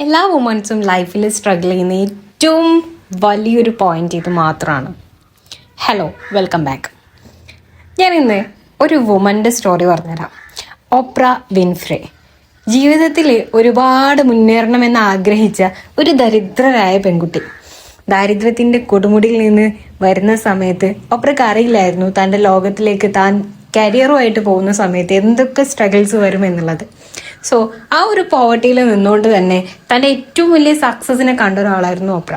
എല്ലാ വുമൻസും ലൈഫിൽ സ്ട്രഗിൾ ചെയ്യുന്ന ഏറ്റവും വലിയൊരു പോയിന്റ് ഇത് മാത്രമാണ്. Hello, welcome back. ഞാനിന്ന് ഒരു വുമൻ്റെ സ്റ്റോറി പറഞ്ഞുതരാം. ഓപ്ര വിൻഫ്രെ ജീവിതത്തിൽ ഒരുപാട് മുന്നേറണമെന്ന് ആഗ്രഹിച്ച ഒരു ദരിദ്രരായ പെൺകുട്ടി. ദാരിദ്ര്യത്തിൻ്റെ കൊടുമുടിയിൽ നിന്ന് വരുന്ന സമയത്ത് ഓപ്രക്ക് അറിയില്ലായിരുന്നു തൻ്റെ ലോകത്തിലേക്ക് താൻ കരിയറുമായിട്ട് പോകുന്ന സമയത്ത് എന്തൊക്കെ സ്ട്രഗിൾസ് വരും എന്നുള്ളത്. സോ ആ ഒരു പോവർട്ടിയിൽ നിന്നുകൊണ്ട് തന്നെ തൻ്റെ ഏറ്റവും വലിയ സക്സസിനെ കണ്ട ഒരാളായിരുന്നു ഓപ്ര.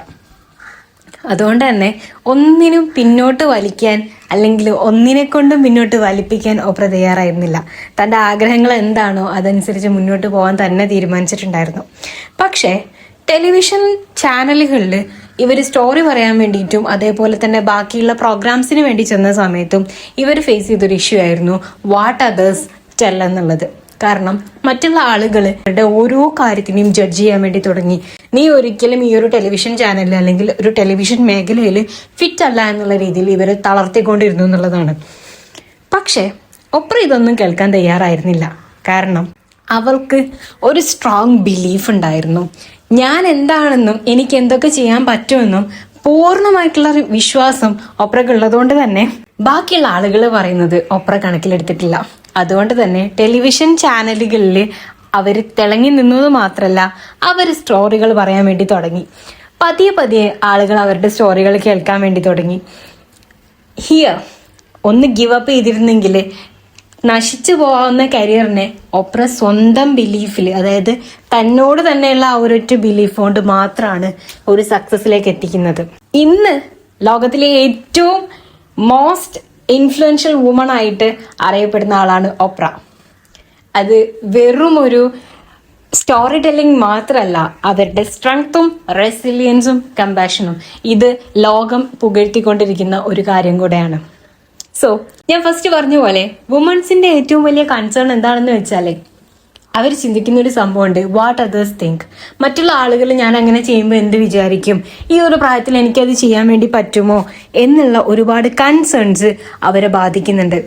അതുകൊണ്ട് തന്നെ ഒന്നിനും പിന്നോട്ട് വലിക്കാൻ അല്ലെങ്കിൽ ഒന്നിനെ കൊണ്ടും പിന്നോട്ട് വലിപ്പിക്കാൻ ഓപ്ര തയ്യാറായിരുന്നില്ല. തൻ്റെ ആഗ്രഹങ്ങൾ എന്താണോ അതനുസരിച്ച് മുന്നോട്ട് പോകാൻ തന്നെ തീരുമാനിച്ചിട്ടുണ്ടായിരുന്നു. പക്ഷേ ടെലിവിഷൻ ചാനലുകളിൽ ഇവർ സ്റ്റോറി പറയാൻ വേണ്ടിയിട്ടും അതേപോലെ തന്നെ ബാക്കിയുള്ള പ്രോഗ്രാംസിന് വേണ്ടി ചെന്ന സമയത്തും ഇവർ ഫേസ് ചെയ്തൊരു ഇഷ്യൂ ആയിരുന്നു വാട്ട് അതേഴ്സ് ടെൽ എന്നുള്ളത്. കാരണം മറ്റുള്ള ആളുകളുടെ ഓരോ കാര്യത്തിനെയും ജഡ്ജ് ചെയ്യാൻ വേണ്ടി തുടങ്ങി. നീ ഒരിക്കലും ഈ ഒരു ടെലിവിഷൻ ചാനലിൽ അല്ലെങ്കിൽ ഒരു ടെലിവിഷൻ മേഖലയിൽ ഫിറ്റ് അല്ല എന്നുള്ള രീതിയിൽ ഇവർ തളർത്തിക്കൊണ്ടിരുന്നു എന്നുള്ളതാണ്. പക്ഷേ ഒപ്ര ഇതൊന്നും കേൾക്കാൻ തയ്യാറായിരുന്നില്ല. കാരണം അവൾക്ക് ഒരു സ്ട്രോങ് ബിലീഫ് ഉണ്ടായിരുന്നു. ഞാൻ എന്താണെന്നും എനിക്ക് എന്തൊക്കെ ചെയ്യാൻ പറ്റുമെന്നും പൂർണ്ണമായിട്ടുള്ള ഒരു വിശ്വാസം ഒപ്രക്ക് ഉള്ളതുകൊണ്ട് തന്നെ ബാക്കിയുള്ള ആളുകൾ പറയുന്നത് ഒപ്ര കണക്കിലെടുത്തിട്ടില്ല. അതുകൊണ്ട് തന്നെ ടെലിവിഷൻ ചാനലുകളിൽ അവർ തിളങ്ങി നിന്നത് മാത്രമല്ല, അവർ സ്റ്റോറികൾ പറയാൻ വേണ്ടി തുടങ്ങി. പതിയെ പതിയെ ആളുകൾ അവരുടെ സ്റ്റോറികൾ കേൾക്കാൻ വേണ്ടി തുടങ്ങി. ഹിയർ ഒന്ന് ഗിവ് അപ്പ് ചെയ്തിരുന്നെങ്കിൽ നശിച്ചു പോകാവുന്ന കരിയറിനെ ഒപ്ര സ്വന്തം ബിലീഫിൽ, അതായത് തന്നോട് തന്നെയുള്ള ആ ഒരൊറ്റ ബിലീഫ് കൊണ്ട് മാത്രമാണ് ഒരു സക്സസിലേക്ക് എത്തിക്കുന്നത്. ഇന്ന് ലോകത്തിലെ ഏറ്റവും മോസ്റ്റ് ഇൻഫ്ലുവൻഷ്യൽ വുമൺ ആയിട്ട് അറിയപ്പെടുന്ന ആളാണ് ഒപ്ര. അത് വെറും ഒരു സ്റ്റോറി ടെല്ലിംഗ് മാത്രമല്ല, അവരുടെ സ്ട്രെങ്ത്തും റെസിലിയൻസും കമ്പാഷനും ഇത് ലോകം പുകഴ്ത്തിക്കൊണ്ടിരിക്കുന്ന ഒരു കാര്യം കൂടെയാണ്. സോ ഞാൻ ഫസ്റ്റ് പറഞ്ഞ പോലെ വുമൻസിന്റെ ഏറ്റവും വലിയ കൺസേൺ എന്താണെന്ന് വെച്ചാൽ അവർ ചിന്തിക്കുന്ന ഒരു സംഭവമുണ്ട്, വാട്ട് അതേഴ്സ് തിങ്ക്. മറ്റുള്ള ആളുകൾ ഞാൻ അങ്ങനെ ചെയ്യുമ്പോൾ എന്ത് വിചാരിക്കും, ഈ ഒരു പ്രായത്തിൽ എനിക്കത് ചെയ്യാൻ വേണ്ടി പറ്റുമോ എന്നുള്ള ഒരുപാട് കൺസേൺസ് അവരെ ബാധിക്കുന്നുണ്ട്.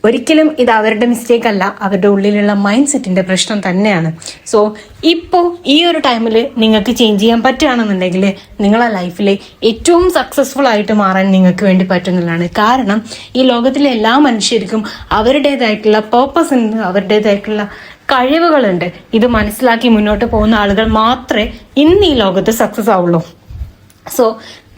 ഒരിക്കലും ഇത് അവരുടെ മിസ്റ്റേക്ക് അല്ല, അവരുടെ ഉള്ളിലുള്ള മൈൻഡ് സെറ്റിന്റെ പ്രശ്നം തന്നെയാണ്. സോ ഇപ്പോൾ ഈ ഒരു ടൈമിൽ നിങ്ങൾക്ക് ചേഞ്ച് ചെയ്യാൻ പറ്റുകയാണെന്നുണ്ടെങ്കിൽ നിങ്ങളെ ലൈഫിൽ ഏറ്റവും സക്സസ്ഫുൾ ആയിട്ട് മാറാൻ നിങ്ങൾക്ക് വേണ്ടി പറ്റുന്നതാണ്. കാരണം ഈ ലോകത്തിലെ എല്ലാ മനുഷ്യർക്കും അവരുടേതായിട്ടുള്ള പേർപ്പസ് ഉണ്ട്, അവരുടേതായിട്ടുള്ള കഴിവുകളുണ്ട്. ഇത് മനസ്സിലാക്കി മുന്നോട്ട് പോകുന്ന ആളുകൾ മാത്രമേ ഇന്ന് ഈ ലോകത്ത് സക്സസ് ആവുള്ളൂ. സോ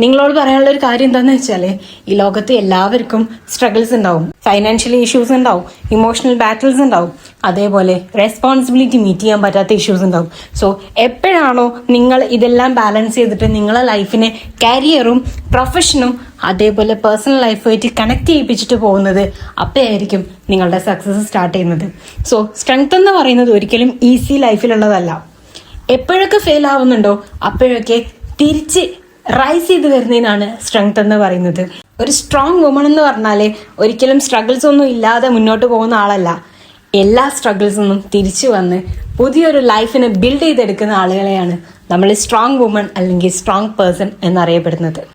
നിങ്ങളോട് പറയാനുള്ള ഒരു കാര്യം എന്താണെന്ന് വെച്ചാൽ ഈ ലോകത്ത് എല്ലാവർക്കും സ്ട്രഗിൾസ് ഉണ്ടാവും, ഫൈനാൻഷ്യലി ഇഷ്യൂസ് ഉണ്ടാവും, ഇമോഷണൽ ബാറ്റിൽസ് ഉണ്ടാവും, അതേപോലെ റെസ്പോൺസിബിലിറ്റി മീറ്റ് ചെയ്യാൻ പറ്റാത്ത ഇഷ്യൂസ് ഉണ്ടാവും. സോ എപ്പോഴാണോ നിങ്ങൾ ഇതെല്ലാം ബാലൻസ് ചെയ്തിട്ട് നിങ്ങളെ ലൈഫിനെ കരിയറും പ്രൊഫഷനും അതേപോലെ പേഴ്സണൽ ലൈഫുമായിട്ട് കണക്ട് ചെയ്യിപ്പിച്ചിട്ട് പോകുന്നത്, അപ്പോഴായിരിക്കും നിങ്ങളുടെ സക്സസ് സ്റ്റാർട്ട് ചെയ്യുന്നത്. സോ സ്ട്രെങ്ത് എന്ന് പറയുന്നത് ഒരിക്കലും ഈസി ലൈഫിലുള്ളതല്ല. എപ്പോഴൊക്കെ ഫെയിൽ ആവുന്നുണ്ടോ അപ്പോഴൊക്കെ തിരിച്ച് റൈസ് ചെയ്ത് വരുന്നതിനാണ് സ്ട്രെങ്ത് എന്ന് പറയുന്നത്. ഒരു സ്ട്രോങ് വുമൺ എന്ന് പറഞ്ഞാൽ ഒരിക്കലും സ്ട്രഗിൾസ് ഒന്നും ഇല്ലാതെ മുന്നോട്ട് പോകുന്ന ആളല്ല. എല്ലാ സ്ട്രഗിൾസൊന്നും തിരിച്ചു വന്ന് പുതിയൊരു ലൈഫിനെ ബിൽഡ് ചെയ്തെടുക്കുന്ന ആളുകളെയാണ് നമ്മൾ സ്ട്രോങ് വുമൺ അല്ലെങ്കിൽ സ്ട്രോങ് പേഴ്സൺ എന്നറിയപ്പെടുന്നത്.